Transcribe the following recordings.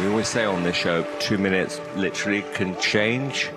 We always say on this show, 2 minutes literally can change.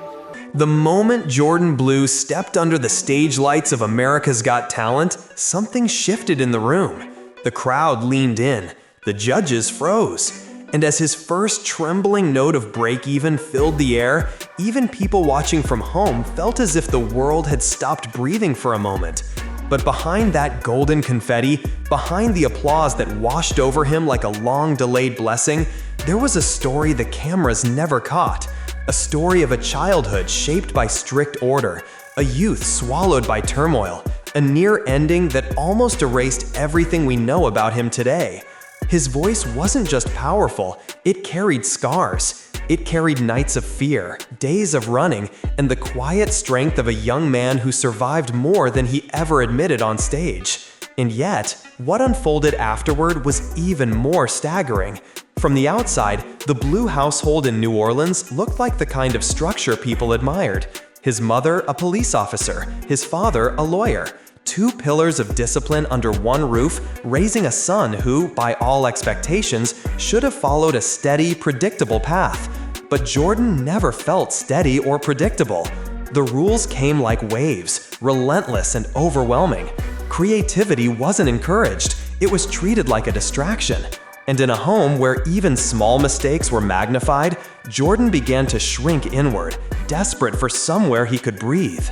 The moment Jourdan Blue stepped under the stage lights of America's Got Talent, something shifted in the room. The crowd leaned in, the judges froze, and as his first trembling note of break-even filled the air, even people watching from home felt as if the world had stopped breathing for a moment. But behind that golden confetti, behind the applause that washed over him like a long-delayed blessing, there was a story the cameras never caught. A story of a childhood shaped by strict order, a youth swallowed by turmoil, a near ending that almost erased everything we know about him today. His voice wasn't just powerful, it carried scars. It carried nights of fear, days of running, and the quiet strength of a young man who survived more than he ever admitted on stage. And yet, what unfolded afterward was even more staggering. From the outside, the Blue household in New Orleans looked like the kind of structure people admired. His mother, a police officer, his father, a lawyer. Two pillars of discipline under one roof, raising a son who, by all expectations, should have followed a steady, predictable path. But Jourdan never felt steady or predictable. The rules came like waves, relentless and overwhelming. Creativity wasn't encouraged, it was treated like a distraction. And in a home where even small mistakes were magnified, Jourdan began to shrink inward, desperate for somewhere he could breathe.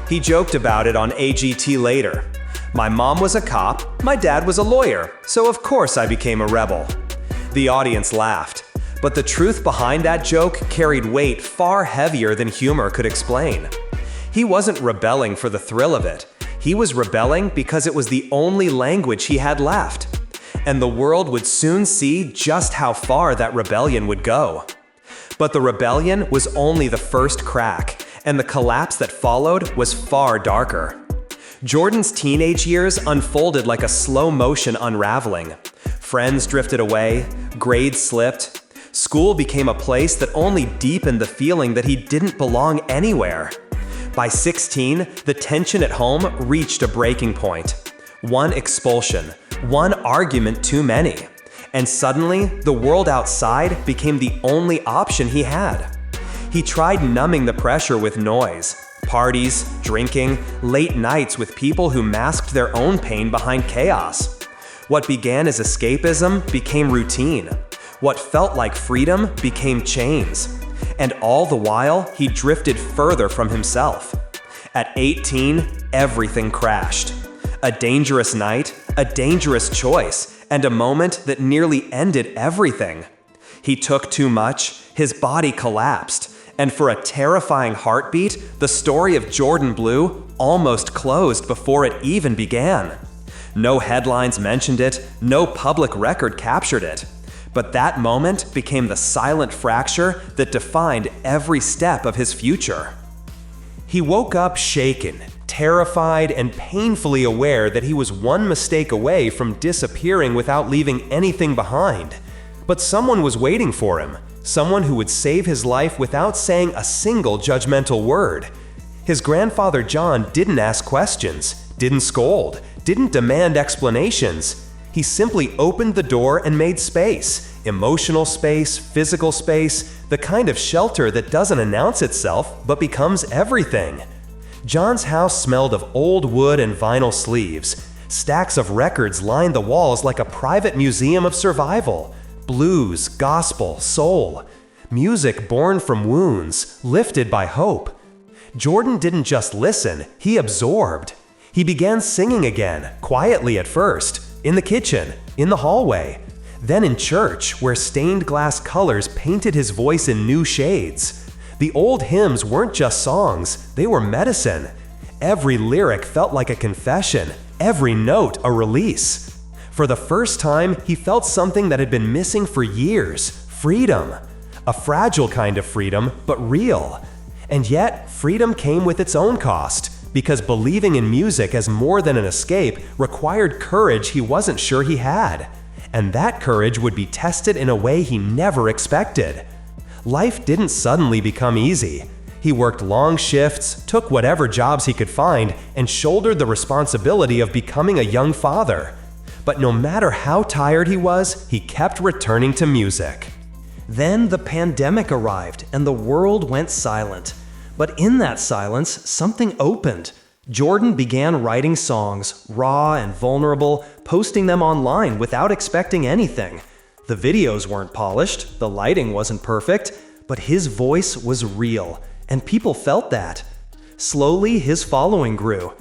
He joked about it on AGT later. "My mom was a cop, my dad was a lawyer, so of course I became a rebel." The audience laughed, but the truth behind that joke carried weight far heavier than humor could explain. He wasn't rebelling for the thrill of it. He was rebelling because it was the only language he had left. And the world would soon see just how far that rebellion would go. But the rebellion was only the first crack, and the collapse that followed was far darker. Jourdan's teenage years unfolded like a slow-motion unraveling. Friends drifted away, grades slipped. School became a place that only deepened the feeling that he didn't belong anywhere. By 16, the tension at home reached a breaking point. One expulsion, one argument too many, and suddenly the world outside became the only option he had. He tried numbing the pressure with noise, parties, drinking, late nights with people who masked their own pain behind chaos. What began as escapism became routine. What felt like freedom became chains. And all the while, he drifted further from himself. At 18, everything crashed. A dangerous night, a dangerous choice, and a moment that nearly ended everything. He took too much, his body collapsed, and for a terrifying heartbeat, the story of Jourdan Blue almost closed before it even began. No headlines mentioned it, no public record captured it. But that moment became the silent fracture that defined every step of his future. He woke up shaken, terrified, and painfully aware that he was one mistake away from disappearing without leaving anything behind. But someone was waiting for him, someone who would save his life without saying a single judgmental word. His grandfather John didn't ask questions, didn't scold, didn't demand explanations. He simply opened the door and made space, emotional space, physical space, the kind of shelter that doesn't announce itself but becomes everything. John's house smelled of old wood and vinyl sleeves. Stacks of records lined the walls like a private museum of survival. Blues, gospel, soul. Music born from wounds, lifted by hope. Jourdan didn't just listen, he absorbed. He began singing again, quietly at first, in the kitchen, in the hallway, then in church, where stained glass colors painted his voice in new shades. The old hymns weren't just songs, they were medicine. Every lyric felt like a confession, every note a release. For the first time, he felt something that had been missing for years: freedom. A fragile kind of freedom, but real. And yet, freedom came with its own cost, because believing in music as more than an escape required courage he wasn't sure he had. And that courage would be tested in a way he never expected. Life didn't suddenly become easy. He worked long shifts, took whatever jobs he could find, and shouldered the responsibility of becoming a young father. But no matter how tired he was, he kept returning to music. Then the pandemic arrived and the world went silent. But in that silence, something opened. Jourdan began writing songs, raw and vulnerable, posting them online without expecting anything. The videos weren't polished, the lighting wasn't perfect, but his voice was real, and people felt that. Slowly, his following grew.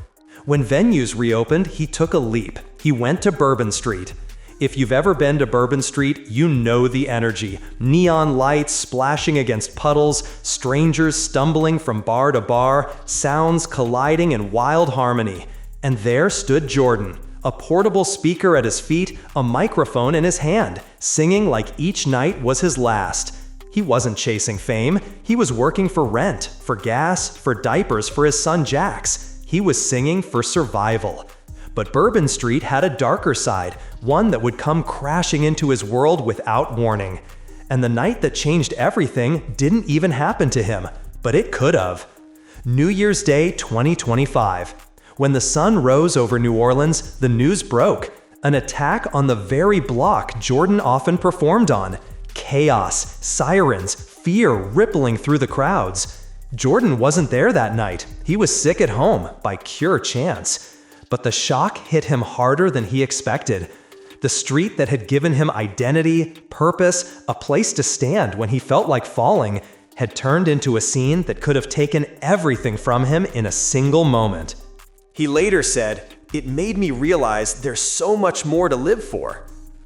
When venues reopened, he took a leap. He went to Bourbon Street. If you've ever been to Bourbon Street, you know the energy. Neon lights splashing against puddles, strangers stumbling from bar to bar, sounds colliding in wild harmony. And there stood Jourdan, a portable speaker at his feet, a microphone in his hand, singing like each night was his last. He wasn't chasing fame. He was working for rent, for gas, for diapers for his son Jax. He was singing for survival. But Bourbon Street had a darker side, one that would come crashing into his world without warning. And the night that changed everything didn't even happen to him, but it could have. New Year's Day 2025. When the sun rose over New Orleans, the news broke. An attack on the very block Jourdan often performed on. Chaos, sirens, fear rippling through the crowds. Jourdan wasn't there that night. He was sick at home, by pure chance. But the shock hit him harder than he expected. The street that had given him identity, purpose, a place to stand when he felt like falling, had turned into a scene that could have taken everything from him in a single moment. He later said, "It made me realize there's so much more to live for."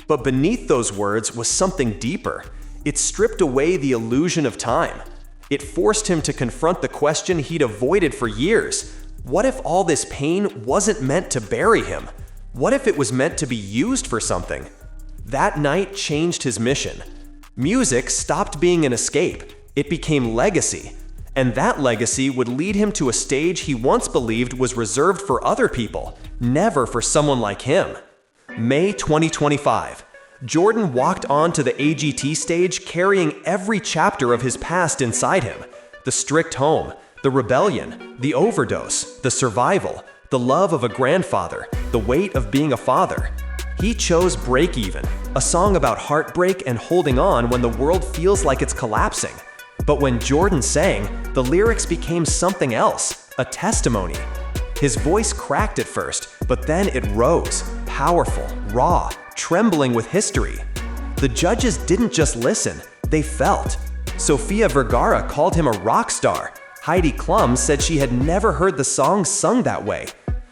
But beneath those words was something deeper. It stripped away the illusion of time. It forced him to confront the question he'd avoided for years. What if all this pain wasn't meant to bury him? What if it was meant to be used for something? That night changed his mission. Music stopped being an escape. It became legacy. And that legacy would lead him to a stage he once believed was reserved for other people, never for someone like him. May 2025. Jourdan walked onto the AGT stage carrying every chapter of his past inside him. The strict home, the rebellion, the overdose, the survival, the love of a grandfather, the weight of being a father. He chose Break Even, a song about heartbreak and holding on when the world feels like it's collapsing. But when Jourdan sang, the lyrics became something else, a testimony. His voice cracked at first, but then it rose, powerful, raw, trembling with history. The judges didn't just listen, they felt. Sofia Vergara called him a rock star. Heidi Klum said she had never heard the song sung that way.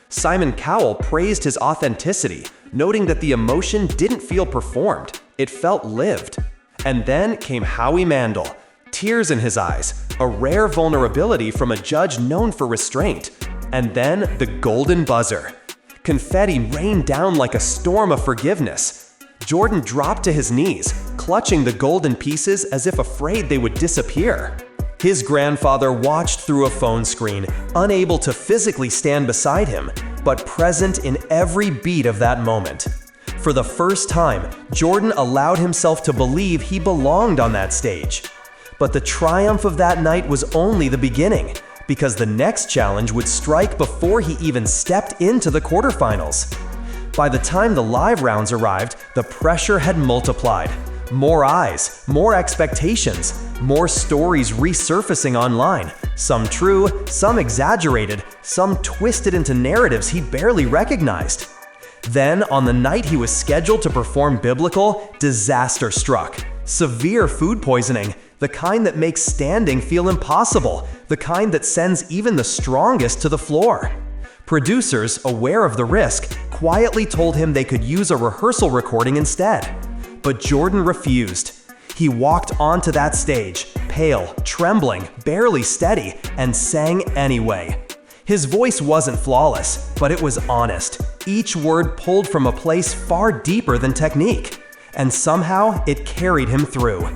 Simon Cowell praised his authenticity, noting that the emotion didn't feel performed, it felt lived. And then came Howie Mandel, tears in his eyes, a rare vulnerability from a judge known for restraint. And then the Golden Buzzer. Confetti rained down like a storm of forgiveness. Jourdan dropped to his knees, clutching the golden pieces as if afraid they would disappear. His grandfather watched through a phone screen, unable to physically stand beside him, but present in every beat of that moment. For the first time, Jourdan allowed himself to believe he belonged on that stage. But the triumph of that night was only the beginning, because the next challenge would strike before he even stepped into the quarterfinals. By the time the live rounds arrived, the pressure had multiplied. More eyes, more expectations, more stories resurfacing online, some true, some exaggerated, some twisted into narratives he barely recognized. Then, on the night he was scheduled to perform Biblical, disaster struck. Severe food poisoning, the kind that makes standing feel impossible, the kind that sends even the strongest to the floor. Producers, aware of the risk, quietly told him they could use a rehearsal recording instead. But Jourdan refused. He walked onto that stage, pale, trembling, barely steady, and sang anyway. His voice wasn't flawless, but it was honest. Each word pulled from a place far deeper than technique. And somehow, it carried him through.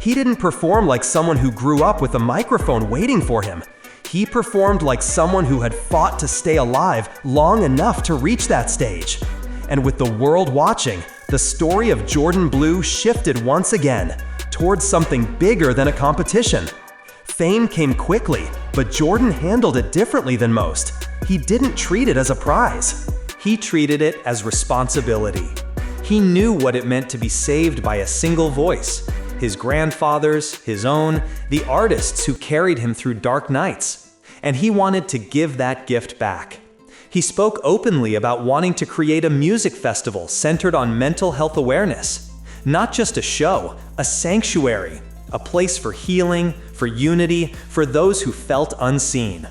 He didn't perform like someone who grew up with a microphone waiting for him. He performed like someone who had fought to stay alive long enough to reach that stage. And with the world watching, the story of Jourdan Blue shifted once again, towards something bigger than a competition. Fame came quickly, but Jourdan handled it differently than most. He didn't treat it as a prize. He treated it as responsibility. He knew what it meant to be saved by a single voice. his grandfather's, his own, the artists who carried him through dark nights. And he wanted to give that gift back. He spoke openly about wanting to create a music festival centered on mental health awareness. Not just a show, a sanctuary, a place for healing, for unity, for those who felt unseen.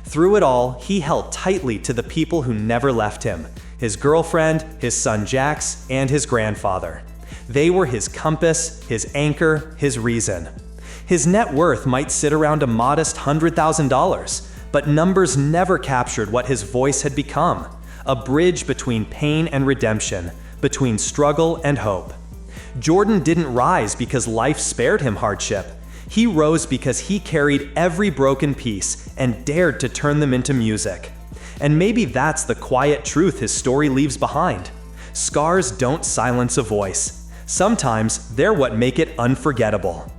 Through it all, he held tightly to the people who never left him: his girlfriend, his son Jax, and his grandfather. They were his compass, his anchor, his reason. His net worth might sit around a modest $100,000, but numbers never captured what his voice had become: a bridge between pain and redemption, between struggle and hope. Jourdan didn't rise because life spared him hardship. He rose because he carried every broken piece and dared to turn them into music. And maybe that's the quiet truth his story leaves behind. Scars don't silence a voice. Sometimes they're what make it unforgettable.